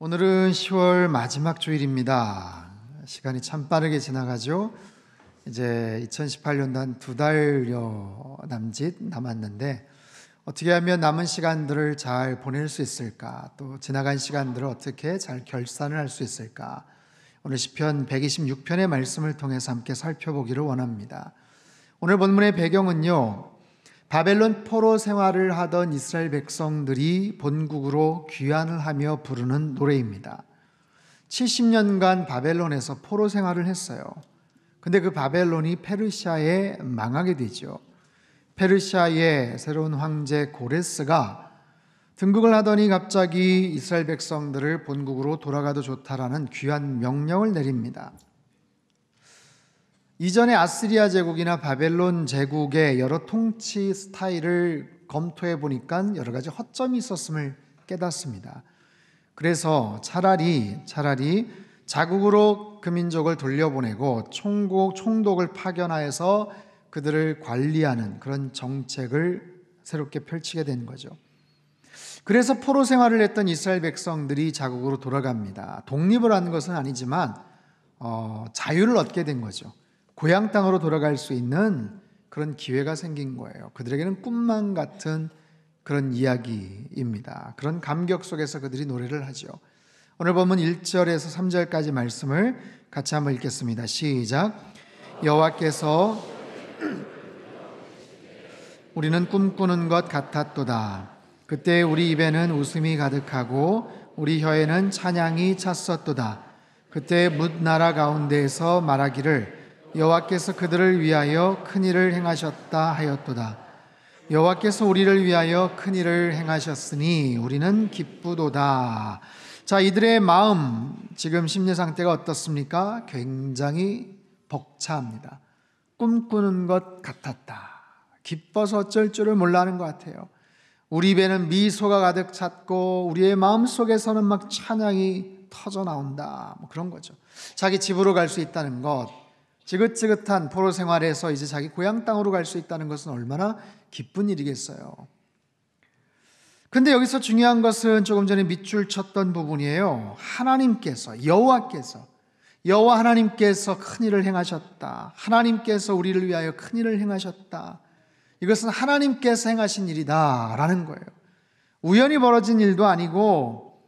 오늘은 10월 마지막 주일입니다. 시간이 참 빠르게 지나가죠. 이제 2018년도 한 2달여 남짓 남았는데 어떻게 하면 남은 시간들을 잘 보낼 수 있을까? 또 지나간 시간들을 어떻게 잘 결산을 할 수 있을까? 오늘 시편 126편의 말씀을 통해서 함께 살펴보기를 원합니다. 오늘 본문의 배경은요, 바벨론 포로 생활을 하던 이스라엘 백성들이 본국으로 귀환을 하며 부르는 노래입니다. 70년간 바벨론에서 포로 생활을 했어요. 근데 그 바벨론이 페르시아에 망하게 되죠. 페르시아의 새로운 황제 고레스가 등극을 하더니 갑자기 이스라엘 백성들을 본국으로 돌아가도 좋다라는 귀환 명령을 내립니다. 이전에 아스리아 제국이나 바벨론 제국의 여러 통치 스타일을 검토해 보니까 여러 가지 허점이 있었음을 깨닫습니다. 그래서 차라리 자국으로 그 민족을 돌려보내고 총독을 파견하여서 그들을 관리하는 그런 정책을 새롭게 펼치게 된 거죠. 그래서 포로 생활을 했던 이스라엘 백성들이 자국으로 돌아갑니다. 독립을 하는 것은 아니지만 자유를 얻게 된 거죠. 고향 땅으로 돌아갈 수 있는 그런 기회가 생긴 거예요. 그들에게는 꿈만 같은 그런 이야기입니다. 그런 감격 속에서 그들이 노래를 하죠. 오늘 보면 1절에서 3절까지 말씀을 같이 한번 읽겠습니다. 시작. 여호와께서 우리는 꿈꾸는 것 같았도다. 그때 우리 입에는 웃음이 가득하고 우리 혀에는 찬양이 찼었도다. 그때 뭇나라 가운데에서 말하기를 여호와께서 그들을 위하여 큰 일을 행하셨다 하였도다. 여호와께서 우리를 위하여 큰 일을 행하셨으니 우리는 기쁘도다. 자, 이들의 마음, 지금 심리 상태가 어떻습니까? 굉장히 벅차합니다. 꿈꾸는 것 같았다. 기뻐서 어쩔 줄을 몰라 하는 것 같아요. 우리 입에는 미소가 가득 찼고 우리의 마음 속에서는 막 찬양이 터져 나온다. 뭐 그런 거죠. 자기 집으로 갈 수 있다는 것, 지긋지긋한 포로 생활에서 이제 자기 고향 땅으로 갈 수 있다는 것은 얼마나 기쁜 일이겠어요. 근데 여기서 중요한 것은 조금 전에 밑줄 쳤던 부분이에요. 하나님께서, 여호와 하나님께서 큰 일을 행하셨다. 하나님께서 우리를 위하여 큰 일을 행하셨다. 이것은 하나님께서 행하신 일이다 라는 거예요. 우연히 벌어진 일도 아니고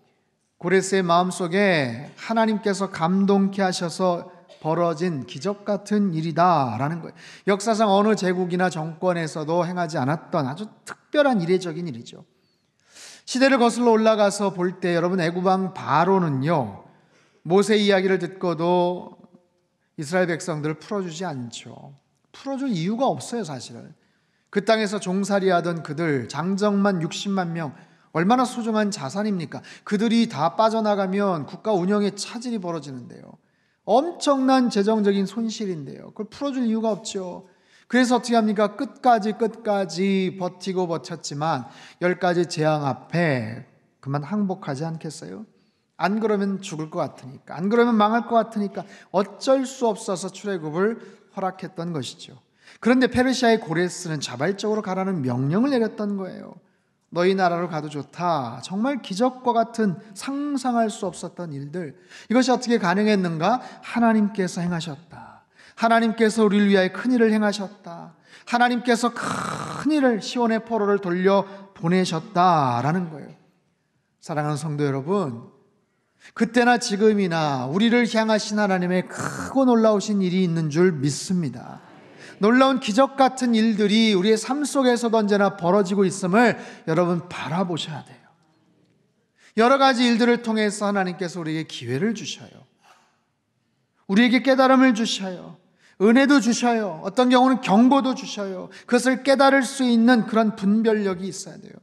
고레스의 마음속에 하나님께서 감동케 하셔서 벌어진 기적 같은 일이다 라는 거예요. 역사상 어느 제국이나 정권에서도 행하지 않았던 아주 특별한 이례적인 일이죠. 시대를 거슬러 올라가서 볼 때 여러분, 애굽왕 바로는요, 모세 이야기를 듣고도 이스라엘 백성들을 풀어주지 않죠. 풀어줄 이유가 없어요. 사실은 그 땅에서 종살이하던 그들 장정만 60만 명, 얼마나 소중한 자산입니까? 그들이 다 빠져나가면 국가 운영에 차질이 벌어지는데요. 엄청난 재정적인 손실인데요. 그걸 풀어줄 이유가 없죠. 그래서 어떻게 합니까? 끝까지 버티고 버텼지만 10가지 재앙 앞에 그만 항복하지 않겠어요? 안 그러면 죽을 것 같으니까, 안 그러면 망할 것 같으니까 어쩔 수 없어서 출애굽을 허락했던 것이죠. 그런데 페르시아의 고레스는 자발적으로 가라는 명령을 내렸던 거예요. 너희 나라로 가도 좋다. 정말 기적과 같은 상상할 수 없었던 일들, 이것이 어떻게 가능했는가? 하나님께서 행하셨다. 하나님께서 우리를 위하여 큰 일을 행하셨다. 하나님께서 큰 일을, 시온의 포로를 돌려 보내셨다라는 거예요. 사랑하는 성도 여러분, 그때나 지금이나 우리를 향하신 하나님의 크고 놀라우신 일이 있는 줄 믿습니다. 놀라운 기적 같은 일들이 우리의 삶 속에서도 언제나 벌어지고 있음을 여러분 바라보셔야 돼요. 여러 가지 일들을 통해서 하나님께서 우리에게 기회를 주셔요. 우리에게 깨달음을 주셔요. 은혜도 주셔요. 어떤 경우는 경고도 주셔요. 그것을 깨달을 수 있는 그런 분별력이 있어야 돼요.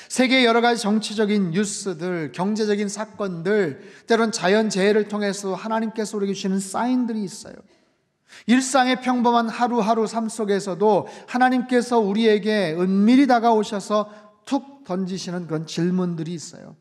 세계의 여러 가지 정치적인 뉴스들, 경제적인 사건들, 때론 자연재해를 통해서 하나님께서 우리에게 주시는 사인들이 있어요. 일상의 평범한 하루하루 삶 속에서도 하나님께서 우리에게 은밀히 다가오셔서 툭 던지시는 그런 질문들이 있어요.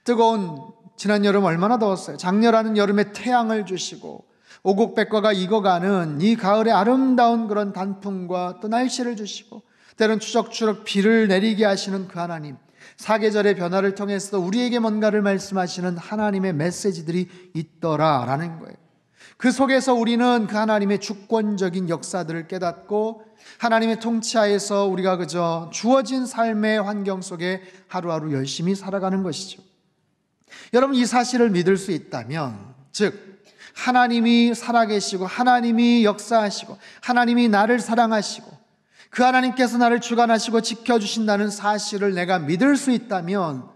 뜨거운 지난 여름 얼마나 더웠어요. 장렬하는 여름에 태양을 주시고 오곡백과가 익어가는 이 가을의 아름다운 그런 단풍과 또 날씨를 주시고 때론 추적추적 비를 내리게 하시는 그 하나님, 사계절의 변화를 통해서 우리에게 뭔가를 말씀하시는 하나님의 메시지들이 있더라라는 거예요. 그 속에서 우리는 그 하나님의 주권적인 역사들을 깨닫고 하나님의 통치하에서 우리가 그저 주어진 삶의 환경 속에 하루하루 열심히 살아가는 것이죠. 여러분, 이 사실을 믿을 수 있다면, 즉 하나님이 살아계시고 하나님이 역사하시고 하나님이 나를 사랑하시고 그 하나님께서 나를 주관하시고 지켜주신다는 사실을 내가 믿을 수 있다면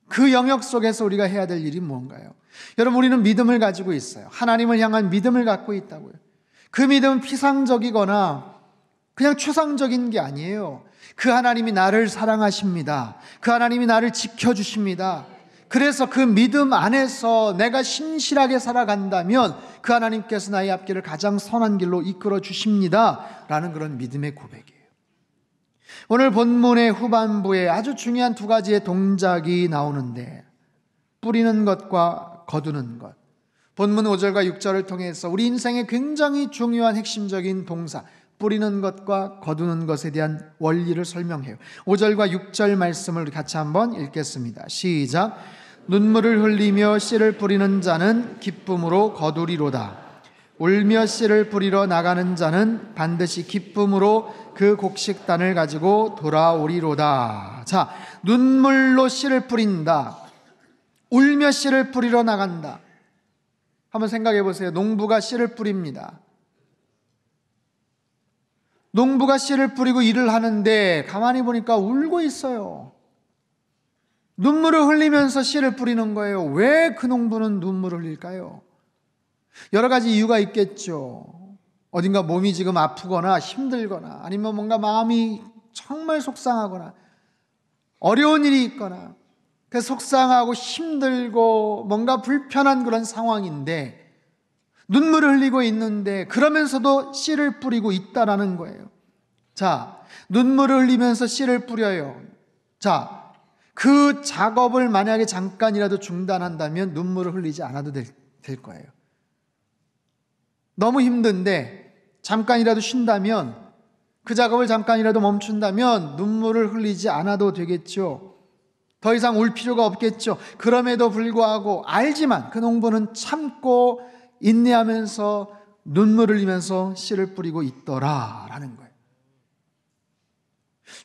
그 영역 속에서 우리가 해야 될 일이 뭔가요? 여러분, 우리는 믿음을 가지고 있어요. 하나님을 향한 믿음을 갖고 있다고요. 그 믿음은 피상적이거나 그냥 추상적인 게 아니에요. 그 하나님이 나를 사랑하십니다. 그 하나님이 나를 지켜주십니다. 그래서 그 믿음 안에서 내가 신실하게 살아간다면 그 하나님께서 나의 앞길을 가장 선한 길로 이끌어 주십니다 라는 그런 믿음의 고백이에요. 오늘 본문의 후반부에 아주 중요한 두 가지의 동작이 나오는데, 뿌리는 것과 거두는 것. 본문 5절과 6절을 통해서 우리 인생의 굉장히 중요한 핵심적인 동사, 뿌리는 것과 거두는 것에 대한 원리를 설명해요. 5절과 6절 말씀을 같이 한번 읽겠습니다. 시작. 눈물을 흘리며 씨를 뿌리는 자는 기쁨으로 거두리로다. 울며 씨를 뿌리러 나가는 자는 반드시 기쁨으로 그 곡식단을 가지고 돌아오리로다. 자, 눈물로 씨를 뿌린다. 울며 씨를 뿌리러 나간다. 한번 생각해 보세요. 농부가 씨를 뿌립니다. 농부가 씨를 뿌리고 일을 하는데 가만히 보니까 울고 있어요. 눈물을 흘리면서 씨를 뿌리는 거예요. 왜 그 농부는 눈물을 흘릴까요? 여러 가지 이유가 있겠죠. 어딘가 몸이 지금 아프거나 힘들거나 아니면 뭔가 마음이 정말 속상하거나 어려운 일이 있거나 그 속상하고 힘들고 뭔가 불편한 그런 상황인데 눈물을 흘리고 있는데 그러면서도 씨를 뿌리고 있다라는 거예요. 자, 눈물을 흘리면서 씨를 뿌려요. 자, 그 작업을 만약에 잠깐이라도 중단한다면 눈물을 흘리지 않아도 될 거예요. 너무 힘든데 잠깐이라도 쉰다면, 그 작업을 잠깐이라도 멈춘다면 눈물을 흘리지 않아도 되겠죠. 더 이상 울 필요가 없겠죠. 그럼에도 불구하고 알지만 그 농부는 참고 인내하면서 눈물을 흘리면서 씨를 뿌리고 있더라라는 거예요.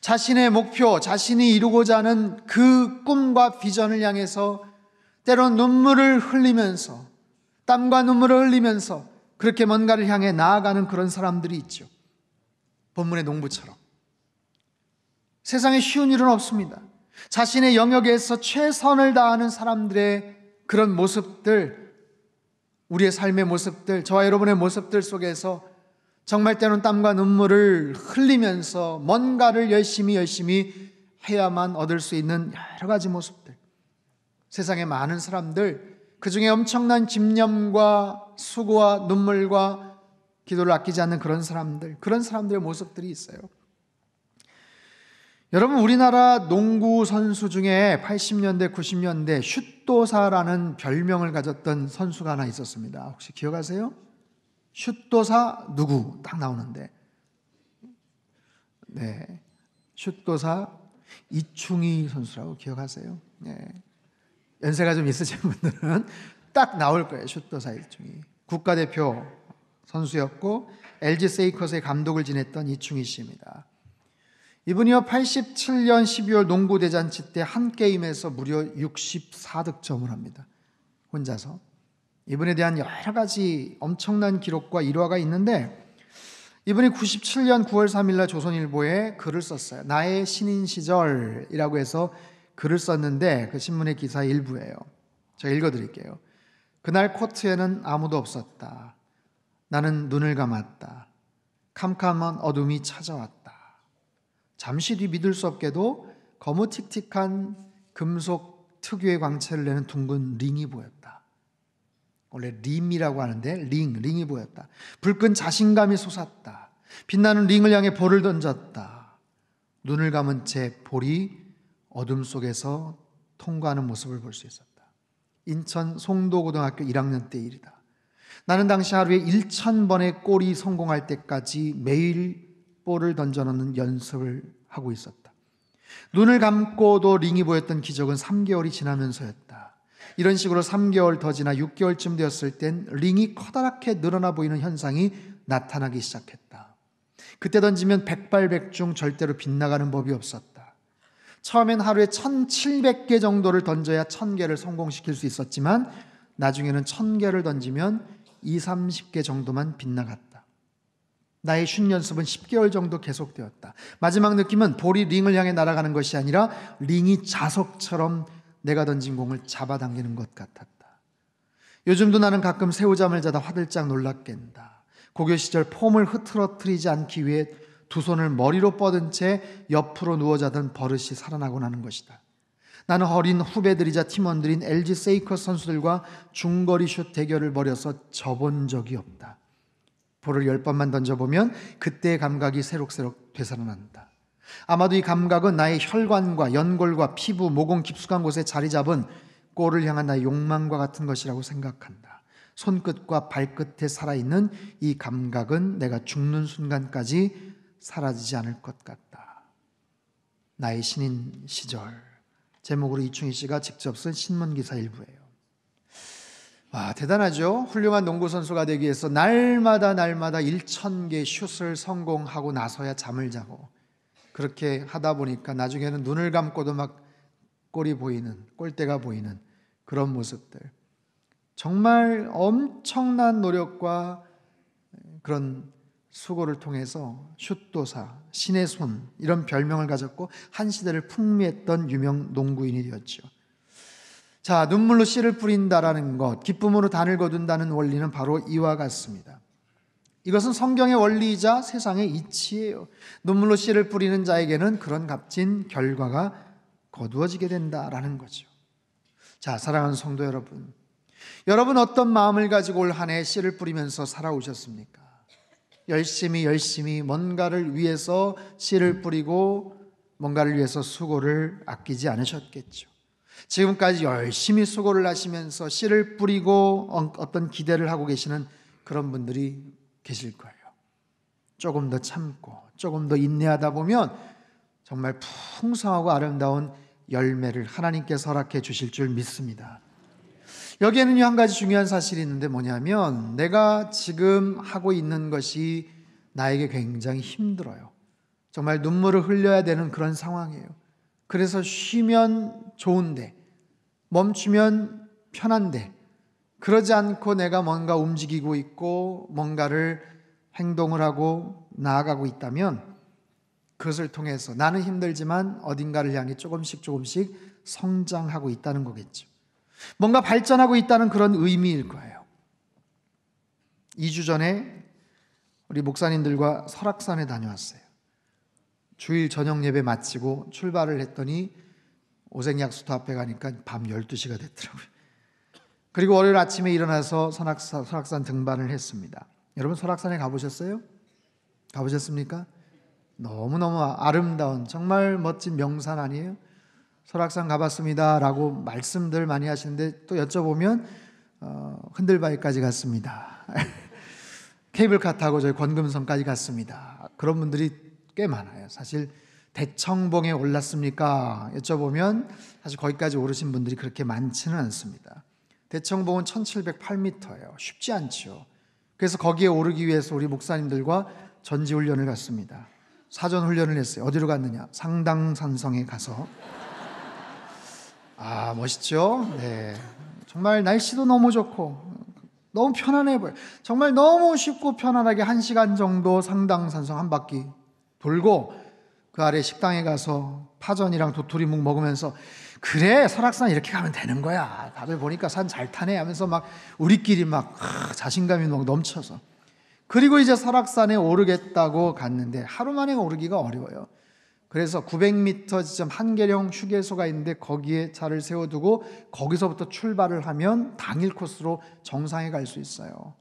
자신의 목표, 자신이 이루고자 하는 그 꿈과 비전을 향해서 때론 눈물을 흘리면서, 땀과 눈물을 흘리면서 그렇게 뭔가를 향해 나아가는 그런 사람들이 있죠. 본문의 농부처럼. 세상에 쉬운 일은 없습니다. 자신의 영역에서 최선을 다하는 사람들의 그런 모습들, 우리의 삶의 모습들, 저와 여러분의 모습들 속에서 정말 때론 땀과 눈물을 흘리면서 뭔가를 열심히 해야만 얻을 수 있는 여러 가지 모습들. 세상에 많은 사람들, 그 중에 엄청난 집념과 수고와 눈물과 기도를 아끼지 않는 그런 사람들의 모습들이 있어요. 여러분, 우리나라 농구 선수 중에 80년대, 90년대 슛도사라는 별명을 가졌던 선수가 하나 있었습니다. 혹시 기억하세요? 슛도사 누구? 딱 나오는데, 네, 슛도사 이충희 선수라고 기억하세요? 네. 연세가 좀 있으신 분들은 딱 나올 거예요. 슛도사 이충희. 국가대표 선수였고 LG 세이커스의 감독을 지냈던 이충희 씨입니다. 이분이요 87년 12월 농구 대잔치 때 한 게임에서 무려 64득점을 합니다. 혼자서. 이분에 대한 여러 가지 엄청난 기록과 일화가 있는데, 이분이 97년 9월 3일 날 조선일보에 글을 썼어요. 나의 신인 시절이라고 해서 글을 썼는데 그 신문의 기사 일부예요. 제가 읽어드릴게요. 그날 코트에는 아무도 없었다. 나는 눈을 감았다. 캄캄한 어둠이 찾아왔다. 잠시 뒤 믿을 수 없게도 거무틱틱한 금속 특유의 광채를 내는 둥근 링이 보였다. 원래 림이라고 하는데 링이 보였다. 불끈 자신감이 솟았다. 빛나는 링을 향해 볼을 던졌다. 눈을 감은 채 볼이 어둠 속에서 통과하는 모습을 볼 수 있었다. 인천 송도고등학교 1학년 때 일이다. 나는 당시 하루에 1,000번의 골이 성공할 때까지 매일 볼을 던져넣는 연습을 하고 있었다. 눈을 감고도 링이 보였던 기적은 3개월이 지나면서였다. 이런 식으로 3개월 더 지나 6개월쯤 되었을 땐 링이 커다랗게 늘어나 보이는 현상이 나타나기 시작했다. 그때 던지면 백발백중 절대로 빗나가는 법이 없었다. 처음엔 하루에 1700개 정도를 던져야 1000개를 성공시킬 수 있었지만 나중에는 1000개를 던지면 20-30개 정도만 빗나갔다. 나의 슛 연습은 10개월 정도 계속되었다. 마지막 느낌은 볼이 링을 향해 날아가는 것이 아니라 링이 자석처럼 내가 던진 공을 잡아당기는 것 같았다. 요즘도 나는 가끔 새우잠을 자다 화들짝 놀라 깬다. 고교 시절 폼을 흐트러뜨리지 않기 위해 두 손을 머리로 뻗은 채 옆으로 누워 자던 버릇이 살아나곤 하는 것이다. 나는 어린 후배들이자 팀원들인 LG 세이커스 선수들과 중거리 슛 대결을 벌여서 져본 적이 없다. 볼을 10번만 던져보면 그때의 감각이 새록새록 되살아난다. 아마도 이 감각은 나의 혈관과 연골과 피부, 모공 깊숙한 곳에 자리 잡은 골을 향한 나의 욕망과 같은 것이라고 생각한다. 손끝과 발끝에 살아있는 이 감각은 내가 죽는 순간까지 사라지지 않을 것 같다. 나의 신인 시절, 제목으로 이충희 씨가 직접 쓴 신문기사 일부예요. 와, 대단하죠? 훌륭한 농구선수가 되기 위해서 날마다 1000개 슛을 성공하고 나서야 잠을 자고, 그렇게 하다 보니까 나중에는 눈을 감고도 막 골이 보이는, 골대가 보이는 그런 모습들. 정말 엄청난 노력과 그런 수고를 통해서 슛도사, 신의 손, 이런 별명을 가졌고 한 시대를 풍미했던 유명 농구인이 되었죠. 자, 눈물로 씨를 뿌린다라는 것, 기쁨으로 단을 거둔다는 원리는 바로 이와 같습니다. 이것은 성경의 원리이자 세상의 이치예요. 눈물로 씨를 뿌리는 자에게는 그런 값진 결과가 거두어지게 된다라는 거죠. 자, 사랑하는 성도 여러분, 여러분 어떤 마음을 가지고 올 한 해 씨를 뿌리면서 살아오셨습니까? 열심히 뭔가를 위해서 씨를 뿌리고 뭔가를 위해서 수고를 아끼지 않으셨겠죠. 지금까지 열심히 수고를 하시면서 씨를 뿌리고 어떤 기대를 하고 계시는 그런 분들이 계실 거예요. 조금 더 참고 조금 더 인내하다 보면 정말 풍성하고 아름다운 열매를 하나님께서 허락해 주실 줄 믿습니다. 여기에는요, 한 가지 중요한 사실이 있는데 뭐냐면, 내가 지금 하고 있는 것이 나에게 굉장히 힘들어요. 정말 눈물을 흘려야 되는 그런 상황이에요. 그래서 쉬면 좋은데, 멈추면 편한데, 그러지 않고 내가 뭔가 움직이고 있고 뭔가를 행동을 하고 나아가고 있다면, 그것을 통해서 나는 힘들지만 어딘가를 향해 조금씩 성장하고 있다는 거겠죠. 뭔가 발전하고 있다는 그런 의미일 거예요. 2주 전에 우리 목사님들과 설악산에 다녀왔어요. 주일 저녁 예배 마치고 출발을 했더니 오색약수터 앞에 가니까 밤 12시가 됐더라고요. 그리고 월요일 아침에 일어나서 설악산 등반을 했습니다. 여러분 설악산에 가보셨어요? 가보셨습니까? 너무너무 아름다운 정말 멋진 명산 아니에요? 설악산 가봤습니다 라고 말씀들 많이 하시는데, 또 여쭤보면 흔들바위까지 갔습니다. 케이블카 타고 저희 권금성까지 갔습니다. 그런 분들이 꽤 많아요. 사실 대청봉에 올랐습니까? 여쭤보면 사실 거기까지 오르신 분들이 그렇게 많지는 않습니다. 대청봉은 1708m예요. 쉽지 않죠. 그래서 거기에 오르기 위해서 우리 목사님들과 전지훈련을 갔습니다. 사전훈련을 했어요. 어디로 갔느냐? 상당산성에 가서. 아, 멋있죠? 네. 정말 날씨도 너무 좋고 너무 편안해 보여요. 정말 너무 쉽고 편안하게 1시간 정도 상당산성 한 바퀴 돌고 그 아래 식당에 가서 파전이랑 도토리묵 먹으면서, 그래 설악산 이렇게 가면 되는 거야, 다들 보니까 산 잘 타네 하면서 막 우리끼리 막 자신감이 막 넘쳐서, 그리고 이제 설악산에 오르겠다고 갔는데 하루 만에 오르기가 어려워요. 그래서 900m 지점 한계령 휴게소가 있는데 거기에 차를 세워두고 거기서부터 출발을 하면 당일 코스로 정상에 갈 수 있어요.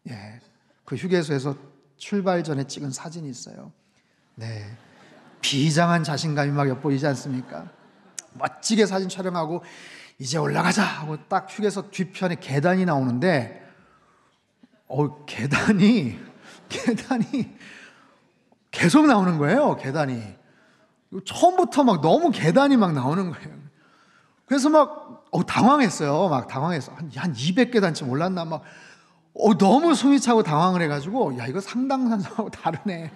예, 그 휴게소에서 출발 전에 찍은 사진이 있어요. 네, 비장한 자신감이 막 엿보이지 않습니까? 멋지게 사진 촬영하고 이제 올라가자 하고 딱 휴게소 뒤편에 계단이 나오는데, 계단이 계속 나오는 거예요. 계단이 처음부터 막 너무 계단이 막 나오는 거예요. 그래서 막 당황했어요. 막 당황해서 한 200계단쯤 올랐나 막 너무 숨이 차고 당황을 해가지고 야, 이거 상당산성하고 다르네.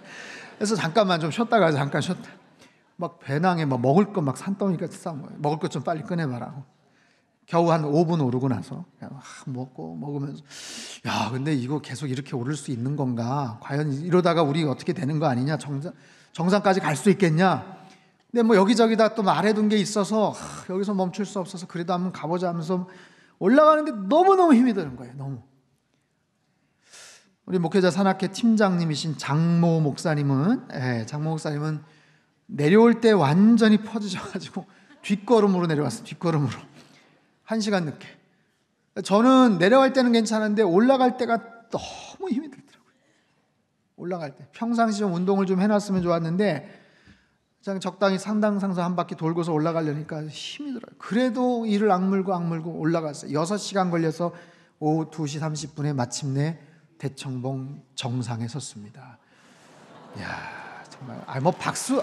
그래서 잠깐만 좀 쉬었다가 잠깐 쉬었다. 막 배낭에 막 먹을 거 막 산더미같이 싸운 거예요. 먹을 것 좀 빨리 꺼내봐라. 겨우 한 5분 오르고 나서 먹으면서 야, 근데 이거 계속 이렇게 오를 수 있는 건가? 과연 이러다가 우리 어떻게 되는 거 아니냐? 정상까지 갈 수 있겠냐? 근데 뭐 여기저기 다 또 말해둔 게 있어서 여기서 멈출 수 없어서 그래도 한번 가보자 하면서 올라가는데 너무너무 힘이 드는 거예요. 너무. 우리 목회자 산악회 팀장님이신 장모 목사님은 내려올 때 완전히 퍼지셔가지고 뒷걸음으로 내려왔어요. 뒷걸음으로 1시간 늦게. 저는 내려갈 때는 괜찮은데 올라갈 때가 너무 힘이 들더라고요. 올라갈 때 평상시 좀 운동을 좀 해놨으면 좋았는데 그냥 적당히 상당상사 한 바퀴 돌고서 올라가려니까 힘이 들어요. 그래도 이를 악물고 올라갔어요. 6시간 걸려서 오후 2시 30분에 마침내 대청봉 정상에 섰습니다. 이야, 정말 뭐 박수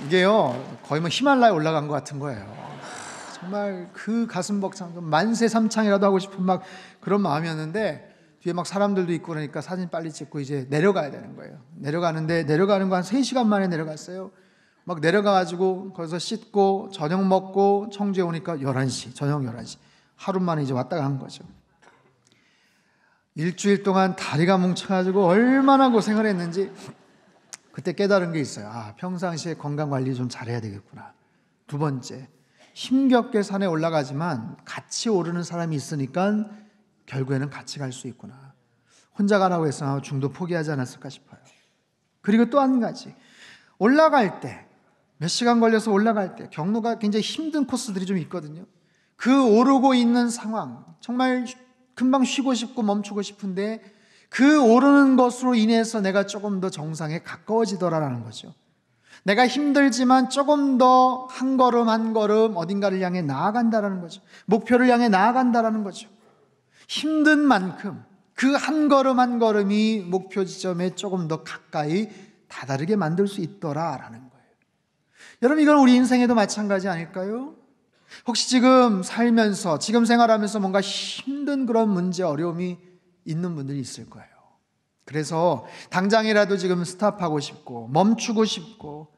이게요 거의 뭐 히말라야 올라간 것 같은 거예요. 정말 그 가슴 벅찬 만세 삼창이라도 하고 싶은 막 그런 마음이었는데 뒤에 막 사람들도 있고 그러니까 사진 빨리 찍고 이제 내려가야 되는 거예요. 내려가는 거 한 3시간 만에 내려갔어요. 막 내려가가지고 거기서 씻고 저녁 먹고 청주에 오니까 11시, 저녁 11시. 하루 만에 이제 왔다가 한 거죠. 일주일 동안 다리가 뭉쳐가지고 얼마나 고생을 했는지 그때 깨달은 게 있어요. 평상시에 건강관리 좀 잘해야 되겠구나. 2번째, 힘겹게 산에 올라가지만 같이 오르는 사람이 있으니까 결국에는 같이 갈 수 있구나. 혼자 가라고 해서 중도 포기하지 않았을까 싶어요. 그리고 또 한 가지, 올라갈 때 몇 시간 걸려서 올라갈 때 경로가 굉장히 힘든 코스들이 좀 있거든요. 그 오르고 있는 상황, 정말 금방 쉬고 싶고 멈추고 싶은데 그 오르는 것으로 인해서 내가 조금 더 정상에 가까워지더라라는 거죠. 내가 힘들지만 조금 더 한 걸음 한 걸음 어딘가를 향해 나아간다라는 거죠. 목표를 향해 나아간다라는 거죠. 힘든 만큼 그 한 걸음 한 걸음이 목표 지점에 조금 더 가까이 다다르게 만들 수 있더라라는 거예요. 여러분, 이건 우리 인생에도 마찬가지 아닐까요? 혹시 지금 살면서, 지금 생활하면서 뭔가 힘든 그런 문제, 어려움이 있는 분들이 있을 거예요. 그래서 당장이라도 지금 스탑하고 싶고 멈추고 싶고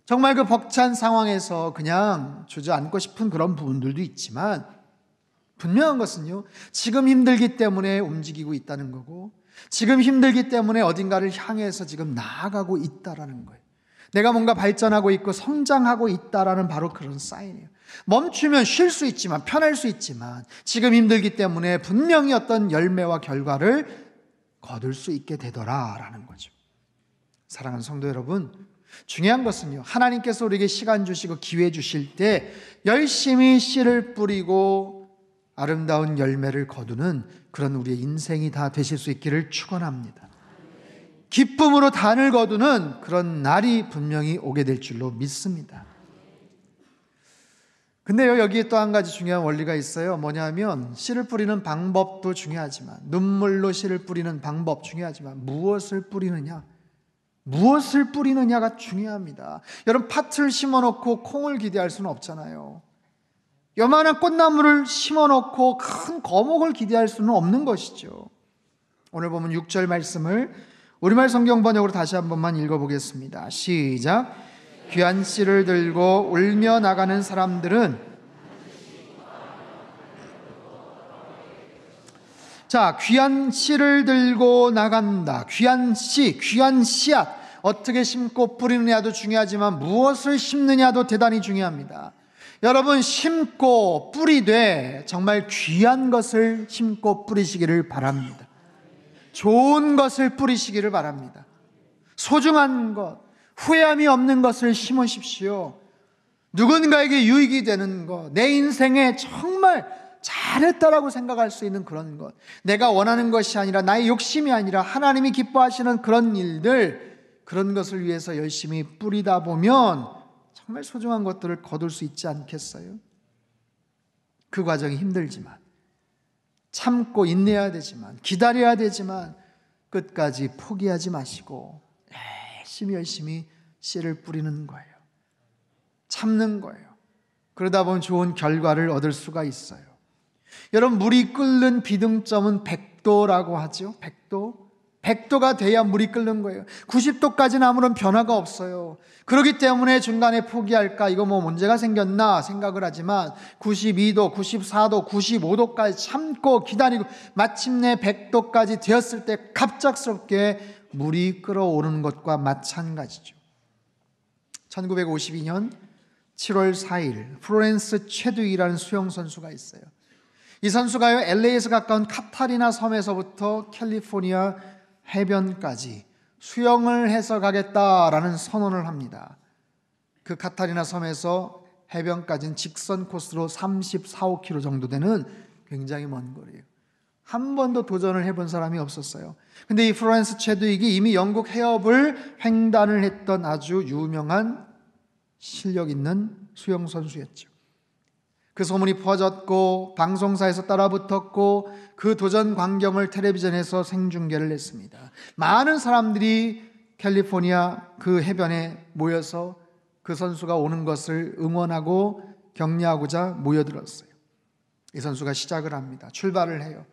정말 그 벅찬 상황에서 그냥 주저앉고 싶은 그런 부분들도 있지만 분명한 것은요, 지금 힘들기 때문에 움직이고 있다는 거고 지금 힘들기 때문에 어딘가를 향해서 지금 나아가고 있다라는 거예요. 내가 뭔가 발전하고 있고 성장하고 있다라는 바로 그런 사인이에요. 멈추면 쉴 수 있지만, 편할 수 있지만 지금 힘들기 때문에 분명히 어떤 열매와 결과를 거둘 수 있게 되더라라는 거죠. 사랑하는 성도 여러분, 중요한 것은요, 하나님께서 우리에게 시간 주시고 기회 주실 때 열심히 씨를 뿌리고 아름다운 열매를 거두는 그런 우리의 인생이 다 되실 수 있기를 축원합니다. 기쁨으로 단을 거두는 그런 날이 분명히 오게 될 줄로 믿습니다. 근데요, 여기에 또 한 가지 중요한 원리가 있어요. 뭐냐면 씨를 뿌리는 방법도 중요하지만, 눈물로 씨를 뿌리는 방법 중요하지만 무엇을 뿌리느냐가 중요합니다. 여러분, 팥을 심어놓고 콩을 기대할 수는 없잖아요. 요만한 꽃나무를 심어놓고 큰 거목을 기대할 수는 없는 것이죠. 오늘 보면 6절 말씀을 우리말 성경 번역으로 다시 한 번만 읽어보겠습니다. 시작. 귀한 씨를 들고 울며 나가는 사람들은, 자, 귀한 씨를 들고 나간다. 귀한 씨, 귀한 씨앗, 어떻게 심고 뿌리느냐도 중요하지만 무엇을 심느냐도 대단히 중요합니다. 여러분, 심고 뿌리되 정말 귀한 것을 심고 뿌리시기를 바랍니다. 좋은 것을 뿌리시기를 바랍니다. 소중한 것, 후회함이 없는 것을 심으십시오. 누군가에게 유익이 되는 것, 내 인생에 정말 잘했다라고 생각할 수 있는 그런 것, 내가 원하는 것이 아니라 나의 욕심이 아니라 하나님이 기뻐하시는 그런 일들, 그런 것을 위해서 열심히 뿌리다 보면 정말 소중한 것들을 거둘 수 있지 않겠어요? 그 과정이 힘들지만, 참고 인내해야 되지만, 기다려야 되지만 끝까지 포기하지 마시고 열심히 씨를 뿌리는 거예요. 참는 거예요. 그러다 보면 좋은 결과를 얻을 수가 있어요. 여러분, 물이 끓는 비등점은 100도라고 하죠. 100도가 돼야 물이 끓는 거예요. 90도까지는 아무런 변화가 없어요. 그렇기 때문에 중간에 포기할까, 이거 뭐 문제가 생겼나 생각을 하지만 92도, 94도, 95도까지 참고 기다리고 마침내 100도까지 되었을 때 갑작스럽게 물이 끓어오르는 것과 마찬가지죠. 1952년 7월 4일 플로렌스 체두이라는 수영선수가 있어요. 이 선수가요, LA에서 가까운 카타리나 섬에서부터 캘리포니아 해변까지 수영을 해서 가겠다라는 선언을 합니다. 그 카타리나 섬에서 해변까지는 직선 코스로 34~35km 정도 되는 굉장히 먼 거리예요. 한 번도 도전을 해본 사람이 없었어요. 근데 이 플로렌스 체두익이 이미 영국 해협을 횡단을 했던 아주 유명한 실력 있는 수영선수였죠. 그 소문이 퍼졌고 방송사에서 따라붙었고 그 도전 광경을 텔레비전에서 생중계를 했습니다. 많은 사람들이 캘리포니아 그 해변에 모여서 그 선수가 오는 것을 응원하고 격려하고자 모여들었어요. 이 선수가 시작을 합니다. 출발을 해요.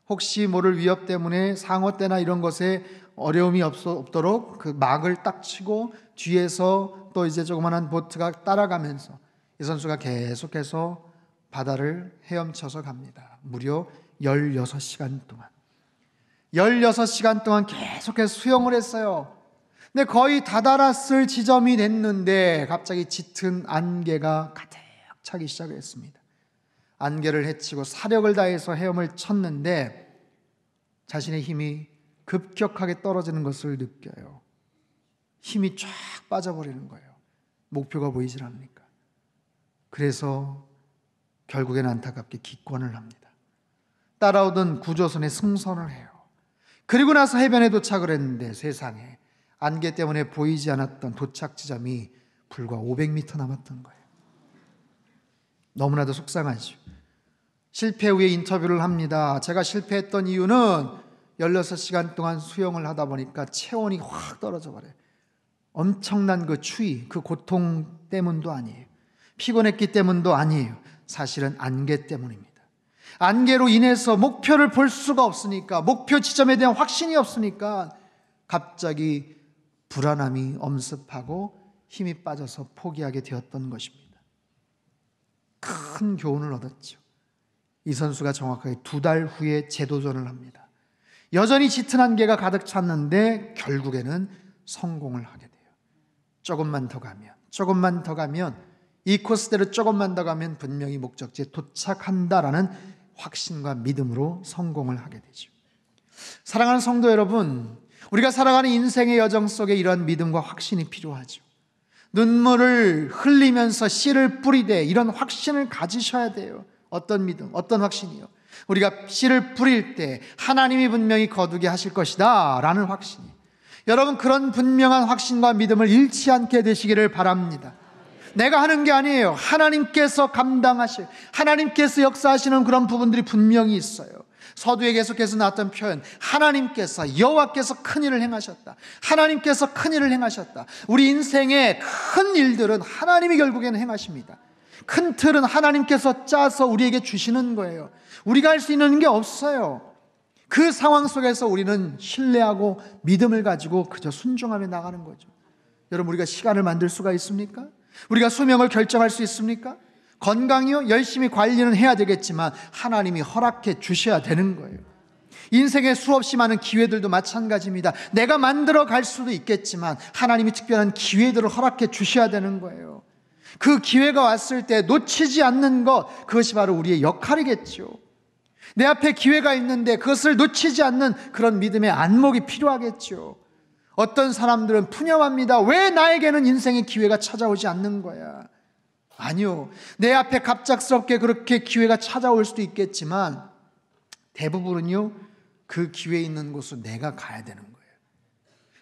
혹시 모를 위협 때문에 상어떼나 이런 것에 어려움이 없도록 그 막을 딱 치고 뒤에서 또 이제 조그만한 보트가 따라가면서 이 선수가 계속해서 바다를 헤엄쳐서 갑니다. 무려 16시간 동안. 16시간 동안 계속해서 수영을 했어요. 근데 거의 다다랐을 지점이 됐는데 갑자기 짙은 안개가 가득 차기 시작했습니다. 안개를 헤치고 사력을 다해서 헤엄을 쳤는데 자신의 힘이 급격하게 떨어지는 것을 느껴요. 힘이 쫙 빠져버리는 거예요. 목표가 보이질 않으니까. 그래서 결국엔 안타깝게 기권을 합니다. 따라오던 구조선에 승선을 해요. 그리고 나서 해변에 도착을 했는데 세상에 안개 때문에 보이지 않았던 도착 지점이 불과 500m 남았던 거예요. 너무나도 속상하죠. 실패 후에 인터뷰를 합니다. 제가 실패했던 이유는 16시간 동안 수영을 하다 보니까 체온이 확 떨어져 버려요. 엄청난 그 추위, 그 고통 때문도 아니에요. 피곤했기 때문도 아니에요. 사실은 안개 때문입니다. 안개로 인해서 목표를 볼 수가 없으니까, 목표 지점에 대한 확신이 없으니까 갑자기 불안함이 엄습하고 힘이 빠져서 포기하게 되었던 것입니다. 큰 교훈을 얻었죠. 이 선수가 정확하게 2달 후에 재도전을 합니다. 여전히 짙은 안개가 가득 찼는데 결국에는 성공을 하게 돼요. 조금만 더 가면 이 코스대로 조금만 더 가면 분명히 목적지에 도착한다라는 확신과 믿음으로 성공을 하게 되죠. 사랑하는 성도 여러분, 우리가 살아가는 인생의 여정 속에 이런 믿음과 확신이 필요하죠. 눈물을 흘리면서 씨를 뿌리되 이런 확신을 가지셔야 돼요. 어떤 믿음, 어떤 확신이요? 우리가 씨를 뿌릴 때 하나님이 분명히 거두게 하실 것이다 라는 확신이, 여러분 그런 분명한 확신과 믿음을 잃지 않게 되시기를 바랍니다. 내가 하는 게 아니에요. 하나님께서 감당하실, 하나님께서 역사하시는 그런 부분들이 분명히 있어요. 서두에 계속해서 나왔던 표현, 하나님께서, 여호와께서 큰 일을 행하셨다. 하나님께서 큰 일을 행하셨다. 우리 인생의 큰 일들은 하나님이 결국에는 행하십니다. 큰 틀은 하나님께서 짜서 우리에게 주시는 거예요. 우리가 할 수 있는 게 없어요. 그 상황 속에서 우리는 신뢰하고 믿음을 가지고 그저 순종하며 나가는 거죠. 여러분, 우리가 시간을 만들 수가 있습니까? 우리가 수명을 결정할 수 있습니까? 건강이요? 열심히 관리는 해야 되겠지만 하나님이 허락해 주셔야 되는 거예요. 인생에 수없이 많은 기회들도 마찬가지입니다. 내가 만들어 갈 수도 있겠지만 하나님이 특별한 기회들을 허락해 주셔야 되는 거예요. 그 기회가 왔을 때 놓치지 않는 것, 그것이 바로 우리의 역할이겠죠. 내 앞에 기회가 있는데 그것을 놓치지 않는 그런 믿음의 안목이 필요하겠죠. 어떤 사람들은 푸념합니다. 왜 나에게는 인생의 기회가 찾아오지 않는 거야? 아니요, 내 앞에 갑작스럽게 그렇게 기회가 찾아올 수도 있겠지만 대부분은요, 그 기회 있는 곳으로 내가 가야 되는 거예요.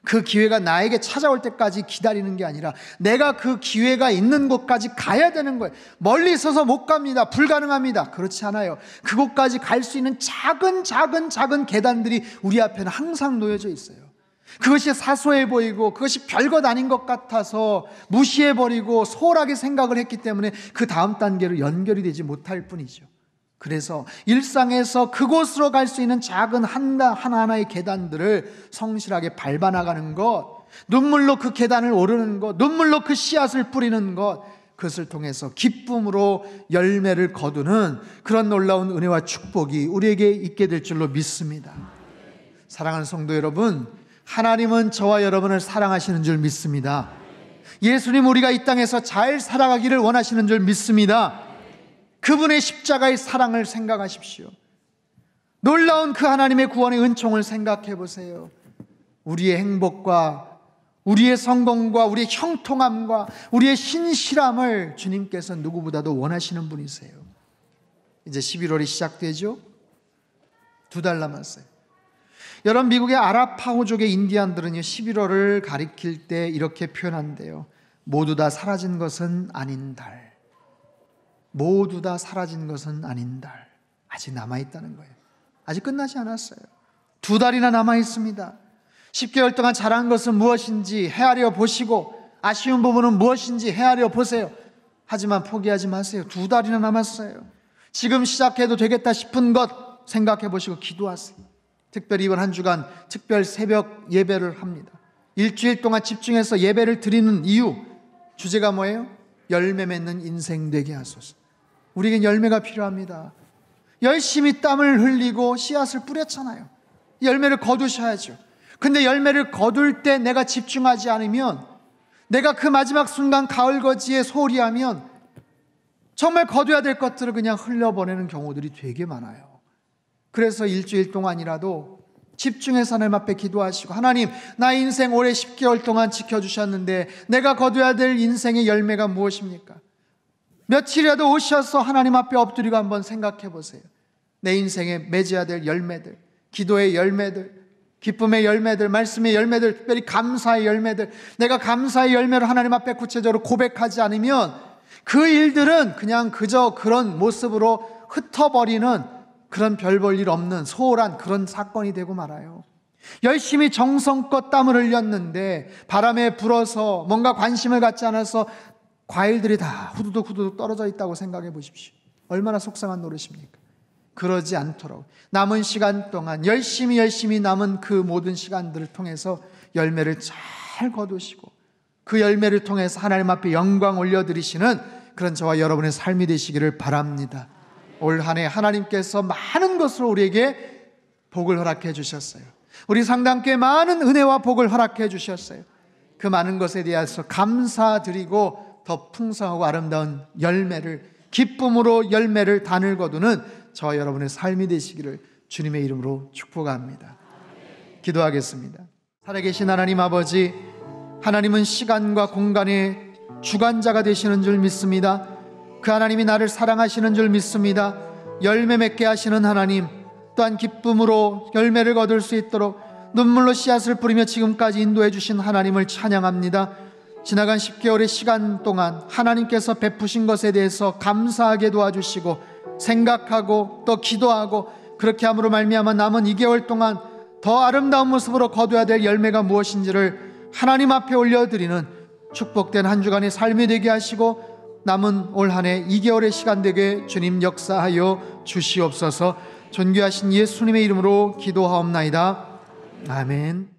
그 기회가 나에게 찾아올 때까지 기다리는 게 아니라 내가 그 기회가 있는 곳까지 가야 되는 거예요. 멀리 서서 못 갑니다. 불가능합니다. 그렇지 않아요. 그곳까지 갈 수 있는 작은 계단들이 우리 앞에는 항상 놓여져 있어요. 그것이 사소해 보이고 그것이 별것 아닌 것 같아서 무시해버리고 소홀하게 생각을 했기 때문에 그 다음 단계로 연결이 되지 못할 뿐이죠. 그래서 일상에서 그곳으로 갈 수 있는 작은 하나하나의 계단들을 성실하게 밟아 나가는 것, 눈물로 그 계단을 오르는 것, 눈물로 그 씨앗을 뿌리는 것, 그것을 통해서 기쁨으로 열매를 거두는 그런 놀라운 은혜와 축복이 우리에게 있게 될 줄로 믿습니다. 사랑하는 성도 여러분, 하나님은 저와 여러분을 사랑하시는 줄 믿습니다. 예수님 우리가 이 땅에서 잘 살아가기를 원하시는 줄 믿습니다. 그분의 십자가의 사랑을 생각하십시오. 놀라운 그 하나님의 구원의 은총을 생각해 보세요. 우리의 행복과 우리의 성공과 우리의 형통함과 우리의 신실함을 주님께서 누구보다도 원하시는 분이세요. 이제 11월이 시작되죠. 2달 남았어요. 여러분, 미국의 아라파호족의 인디안들은요 11월을 가리킬 때 이렇게 표현한대요. 모두 다 사라진 것은 아닌 달. 모두 다 사라진 것은 아닌 달. 아직 남아있다는 거예요. 아직 끝나지 않았어요. 2달이나 남아있습니다. 10개월 동안 잘한 것은 무엇인지 헤아려 보시고 아쉬운 부분은 무엇인지 헤아려 보세요. 하지만 포기하지 마세요. 2달이나 남았어요. 지금 시작해도 되겠다 싶은 것 생각해 보시고 기도하세요. 특별히 이번 한 주간 특별 새벽 예배를 합니다. 일주일 동안 집중해서 예배를 드리는 이유, 주제가 뭐예요? 열매 맺는 인생 되게 하소서. 우리에겐 열매가 필요합니다. 열심히 땀을 흘리고 씨앗을 뿌렸잖아요. 열매를 거두셔야죠. 근데 열매를 거둘 때 내가 집중하지 않으면, 내가 그 마지막 순간 가을거지에 소홀히 하면 정말 거둬야 될 것들을 그냥 흘려보내는 경우들이 되게 많아요. 그래서 일주일 동안이라도 집중해서 하나님 앞에 기도하시고, 하나님, 나의 인생 올해 10개월 동안 지켜주셨는데 내가 거둬야 될 인생의 열매가 무엇입니까? 며칠이라도 오셔서 하나님 앞에 엎드리고 한번 생각해 보세요. 내 인생에 맺어야 될 열매들, 기도의 열매들, 기쁨의 열매들, 말씀의 열매들, 특별히 감사의 열매들, 내가 감사의 열매를 하나님 앞에 구체적으로 고백하지 않으면 그 일들은 그냥 그저 그런 모습으로 흩어버리는 그런 별 볼 일 없는 소홀한 그런 사건이 되고 말아요. 열심히 정성껏 땀을 흘렸는데 바람에 불어서 뭔가 관심을 갖지 않아서 과일들이 다 후두둑 후두둑 떨어져 있다고 생각해 보십시오. 얼마나 속상한 노릇입니까? 그러지 않도록 남은 시간 동안 열심히 남은 그 모든 시간들을 통해서 열매를 잘 거두시고 그 열매를 통해서 하나님 앞에 영광 올려드리시는 그런 저와 여러분의 삶이 되시기를 바랍니다. 올 한 해 하나님께서 많은 것으로 우리에게 복을 허락해 주셨어요. 우리 상당께 많은 은혜와 복을 허락해 주셨어요. 그 많은 것에 대해서 감사드리고 더 풍성하고 아름다운 열매를, 기쁨으로 열매를 단을 거두는 저와 여러분의 삶이 되시기를 주님의 이름으로 축복합니다. 기도하겠습니다. 살아계신 하나님 아버지, 하나님은 시간과 공간의 주관자가 되시는 줄 믿습니다. 그 하나님이 나를 사랑하시는 줄 믿습니다. 열매 맺게 하시는 하나님, 또한 기쁨으로 열매를 거둘 수 있도록 눈물로 씨앗을 뿌리며 지금까지 인도해 주신 하나님을 찬양합니다. 지나간 10개월의 시간 동안 하나님께서 베푸신 것에 대해서 감사하게 도와주시고 생각하고 또 기도하고, 그렇게 함으로 말미암아 남은 2개월 동안 더 아름다운 모습으로 거둬야 될 열매가 무엇인지를 하나님 앞에 올려드리는 축복된 한 주간의 삶이 되게 하시고, 남은 올 한 해 2개월의 시간 되게 주님 역사하여 주시옵소서. 존귀하신 예수님의 이름으로 기도하옵나이다. 아멘.